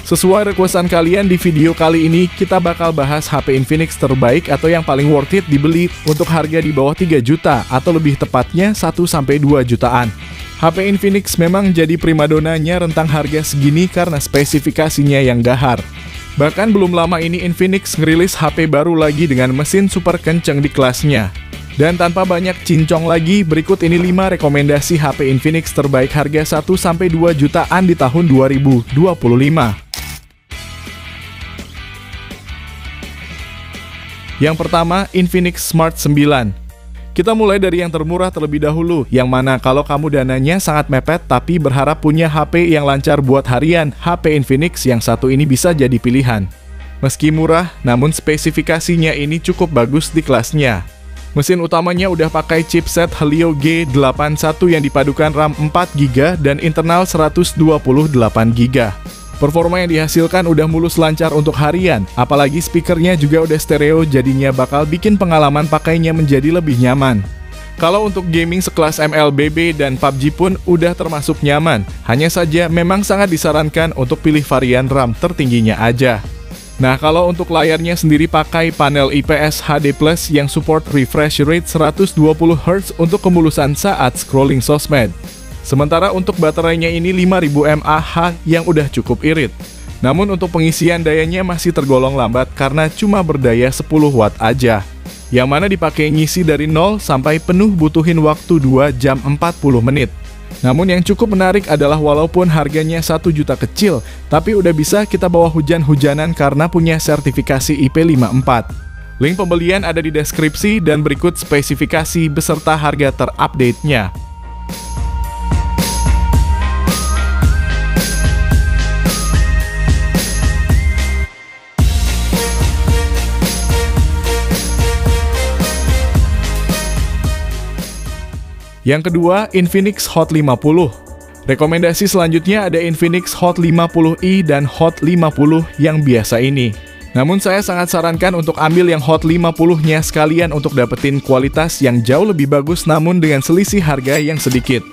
Sesuai requestan kalian, di video kali ini kita bakal bahas HP Infinix terbaik atau yang paling worth it dibeli untuk harga di bawah 3 juta atau lebih tepatnya 1-2 jutaan. HP Infinix memang jadi primadonanya rentang harga segini karena spesifikasinya yang dahar. Bahkan belum lama ini Infinix ngerilis HP baru lagi dengan mesin super kenceng di kelasnya. Dan tanpa banyak cincong lagi, berikut ini 5 rekomendasi HP Infinix terbaik harga 1-2 jutaan di tahun 2025. Yang pertama, Infinix Smart 9. Kita mulai dari yang termurah terlebih dahulu, yang mana kalau kamu dananya sangat mepet tapi berharap punya HP yang lancar buat harian, HP Infinix yang satu ini bisa jadi pilihan. Meski murah, namun spesifikasinya ini cukup bagus di kelasnya. Mesin utamanya udah pakai chipset Helio G81 yang dipadukan RAM 4GB dan internal 128GB. Performa yang dihasilkan udah mulus lancar untuk harian, apalagi speakernya juga udah stereo, jadinya bakal bikin pengalaman pakainya menjadi lebih nyaman. Kalau untuk gaming sekelas MLBB dan PUBG pun udah termasuk nyaman, hanya saja memang sangat disarankan untuk pilih varian RAM tertingginya aja. Nah, kalau untuk layarnya sendiri pakai panel IPS HD Plus yang support refresh rate 120Hz untuk kemulusan saat scrolling sosmed. Sementara untuk baterainya ini 5000 mAh yang udah cukup irit. Namun untuk pengisian dayanya masih tergolong lambat karena cuma berdaya 10 watt aja. Yang mana dipakai ngisi dari 0 sampai penuh butuhin waktu 2 jam 40 menit. Namun yang cukup menarik adalah walaupun harganya 1 juta kecil, tapi udah bisa kita bawa hujan-hujanan karena punya sertifikasi IP54. Link pembelian ada di deskripsi dan berikut spesifikasi beserta harga terupdate-nya. Yang kedua, Infinix Hot 50. Rekomendasi selanjutnya ada Infinix Hot 50i dan Hot 50 yang biasa ini. Namun saya sangat sarankan untuk ambil yang Hot 50-nya sekalian untuk dapetin kualitas yang jauh lebih bagus namun dengan selisih harga yang sedikit.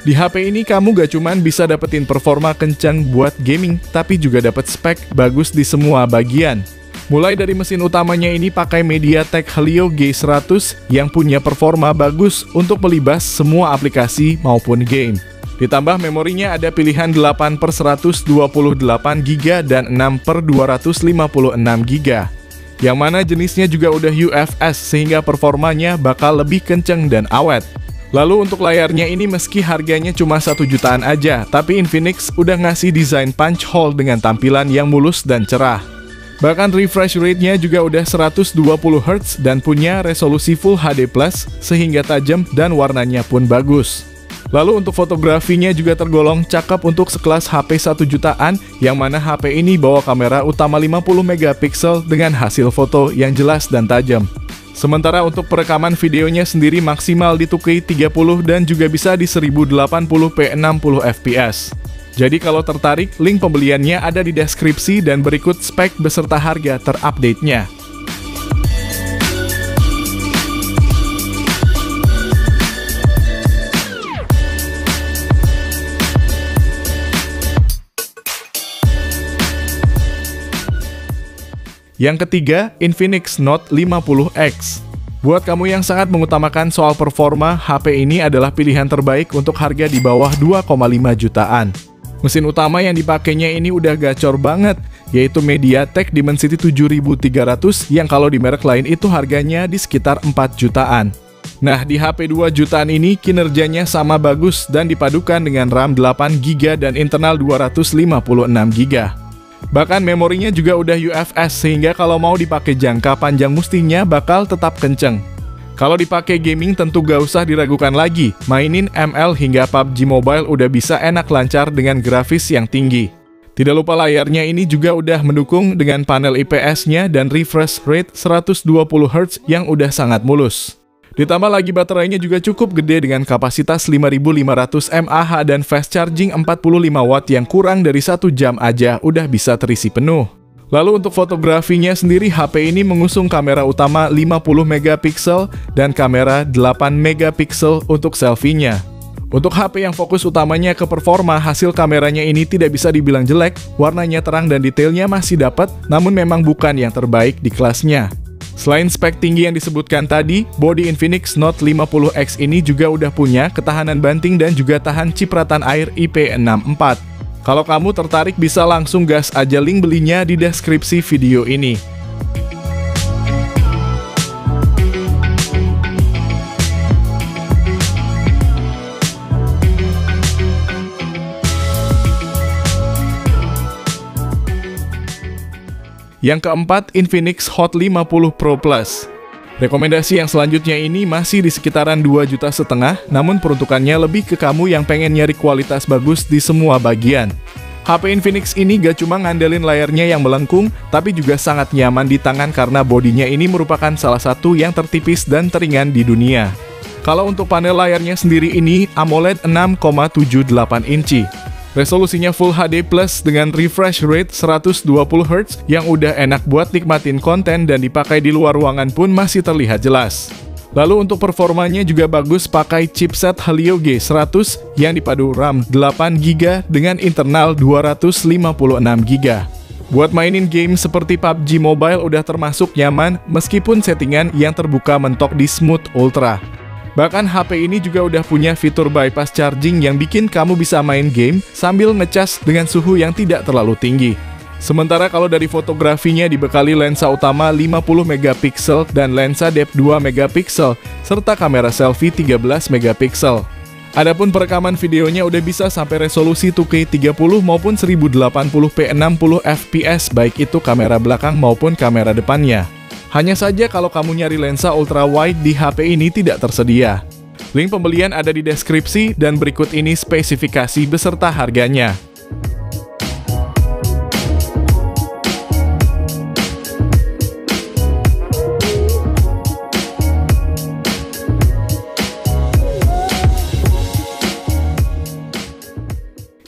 Di HP ini kamu gak cuman bisa dapetin performa kencang buat gaming, tapi juga dapet spek bagus di semua bagian. Mulai dari mesin utamanya ini pakai MediaTek Helio G100 yang punya performa bagus untuk melibas semua aplikasi maupun game. Ditambah memorinya ada pilihan 8/128GB dan 6/256GB. Yang mana jenisnya juga udah UFS sehingga performanya bakal lebih kenceng dan awet. Lalu untuk layarnya ini meski harganya cuma 1 jutaan aja, tapi Infinix udah ngasih desain punch hole dengan tampilan yang mulus dan cerah. Bahkan refresh rate-nya juga udah 120Hz dan punya resolusi Full HD+, sehingga tajam dan warnanya pun bagus. Lalu untuk fotografinya juga tergolong cakep untuk sekelas HP 1 jutaan, yang mana HP ini bawa kamera utama 50MP dengan hasil foto yang jelas dan tajam. Sementara untuk perekaman videonya sendiri maksimal di 2K 30 dan juga bisa di 1080p 60fps. Jadi kalau tertarik, link pembeliannya ada di deskripsi dan berikut spek beserta harga terupdate-nya. Yang ketiga, Infinix Note 50X. Buat kamu yang sangat mengutamakan soal performa, HP ini adalah pilihan terbaik untuk harga di bawah 2,5 jutaan. Mesin utama yang dipakainya ini udah gacor banget, yaitu MediaTek Dimensity 7300 yang kalau di merek lain itu harganya di sekitar 4 jutaan. Nah, di HP 2 jutaan ini kinerjanya sama bagus dan dipadukan dengan RAM 8GB dan internal 256GB. Bahkan memorinya juga udah UFS sehingga kalau mau dipakai jangka panjang mustinya bakal tetap kenceng. Kalau dipakai gaming tentu gak usah diragukan lagi, mainin ML hingga PUBG Mobile udah bisa enak lancar dengan grafis yang tinggi. Tidak lupa layarnya ini juga udah mendukung dengan panel IPS-nya dan refresh rate 120Hz yang udah sangat mulus. Ditambah lagi baterainya juga cukup gede dengan kapasitas 5500 mAh dan fast charging 45 watt yang kurang dari 1 jam aja udah bisa terisi penuh. Lalu untuk fotografinya sendiri, HP ini mengusung kamera utama 50MP dan kamera 8MP untuk selfie-nya. Untuk HP yang fokus utamanya ke performa, hasil kameranya ini tidak bisa dibilang jelek, warnanya terang dan detailnya masih dapat, namun memang bukan yang terbaik di kelasnya. Selain spek tinggi yang disebutkan tadi, bodi Infinix Note 50X ini juga udah punya ketahanan banting dan juga tahan cipratan air IP64. Kalau kamu tertarik bisa langsung gas aja, link belinya di deskripsi video ini. Yang keempat, Infinix Hot 50 Pro Plus. Rekomendasi yang selanjutnya ini masih di sekitaran 2,5 juta, namun peruntukannya lebih ke kamu yang pengen nyari kualitas bagus di semua bagian. HP Infinix ini gak cuma ngandelin layarnya yang melengkung, tapi juga sangat nyaman di tangan karena bodinya ini merupakan salah satu yang tertipis dan teringan di dunia. Kalau untuk panel layarnya sendiri ini AMOLED 6,78 inci. Resolusinya Full HD Plus dengan refresh rate 120 Hz yang udah enak buat nikmatin konten dan dipakai di luar ruangan pun masih terlihat jelas. Lalu untuk performanya juga bagus, pakai chipset Helio G100 yang dipadu RAM 8GB dengan internal 256GB. Buat mainin game seperti PUBG Mobile udah termasuk nyaman meskipun settingan yang terbuka mentok di Smooth Ultra. Bahkan HP ini juga udah punya fitur bypass charging yang bikin kamu bisa main game sambil ngecas dengan suhu yang tidak terlalu tinggi. Sementara kalau dari fotografinya dibekali lensa utama 50MP dan lensa depth 2MP serta kamera selfie 13MP. Adapun perekaman videonya udah bisa sampai resolusi 2K 30 maupun 1080p 60fps baik itu kamera belakang maupun kamera depannya. Hanya saja kalau kamu nyari lensa ultra wide di HP ini tidak tersedia. Link pembelian ada di deskripsi dan berikut ini spesifikasi beserta harganya.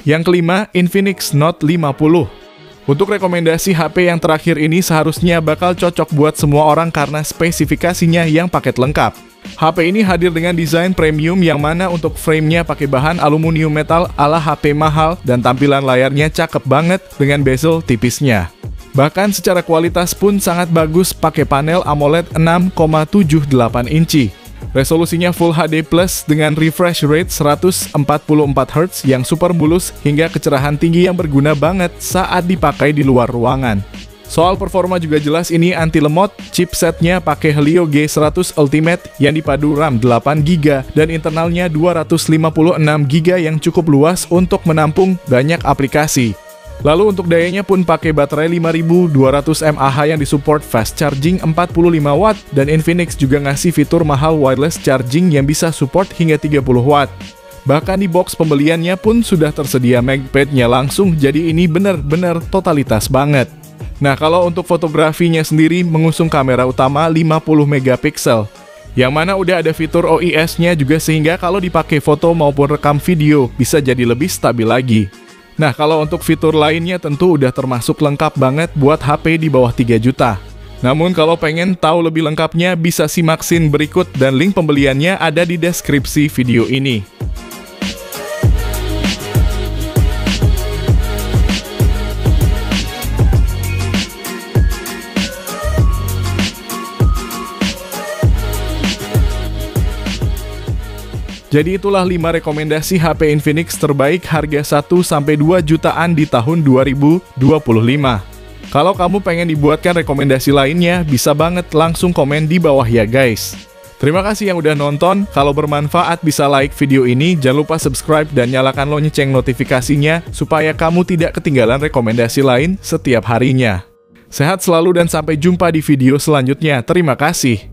Yang kelima, Infinix Note 50. Untuk rekomendasi HP yang terakhir ini seharusnya bakal cocok buat semua orang karena spesifikasinya yang paket lengkap. HP ini hadir dengan desain premium yang mana untuk framenya pakai bahan aluminium metal ala HP mahal dan tampilan layarnya cakep banget dengan bezel tipisnya. Bahkan secara kualitas pun sangat bagus pakai panel AMOLED 6,78 inci. Resolusinya Full HD Plus dengan refresh rate 144 Hz yang super mulus hingga kecerahan tinggi yang berguna banget saat dipakai di luar ruangan. Soal performa juga jelas ini anti lemot, chipsetnya pakai Helio G100 Ultimate yang dipadu RAM 8GB dan internalnya 256GB yang cukup luas untuk menampung banyak aplikasi. Lalu untuk dayanya pun pakai baterai 5200 mAh yang disupport fast charging 45W dan Infinix juga ngasih fitur mahal wireless charging yang bisa support hingga 30W. Bahkan di box pembeliannya pun sudah tersedia magpadnya langsung, jadi ini bener-bener totalitas banget. Nah kalau untuk fotografinya sendiri mengusung kamera utama 50MP, yang mana udah ada fitur OIS-nya juga sehingga kalau dipakai foto maupun rekam video bisa jadi lebih stabil lagi. Nah, kalau untuk fitur lainnya tentu udah termasuk lengkap banget buat HP di bawah 3 juta. Namun kalau pengen tahu lebih lengkapnya bisa simak scene berikut dan link pembeliannya ada di deskripsi video ini. Jadi itulah 5 rekomendasi HP Infinix terbaik harga 1-2 jutaan di tahun 2025. Kalau kamu pengen dibuatkan rekomendasi lainnya, bisa banget langsung komen di bawah ya guys. Terima kasih yang udah nonton, kalau bermanfaat bisa like video ini, jangan lupa subscribe dan nyalakan lonceng notifikasinya supaya kamu tidak ketinggalan rekomendasi lain setiap harinya. Sehat selalu dan sampai jumpa di video selanjutnya, terima kasih.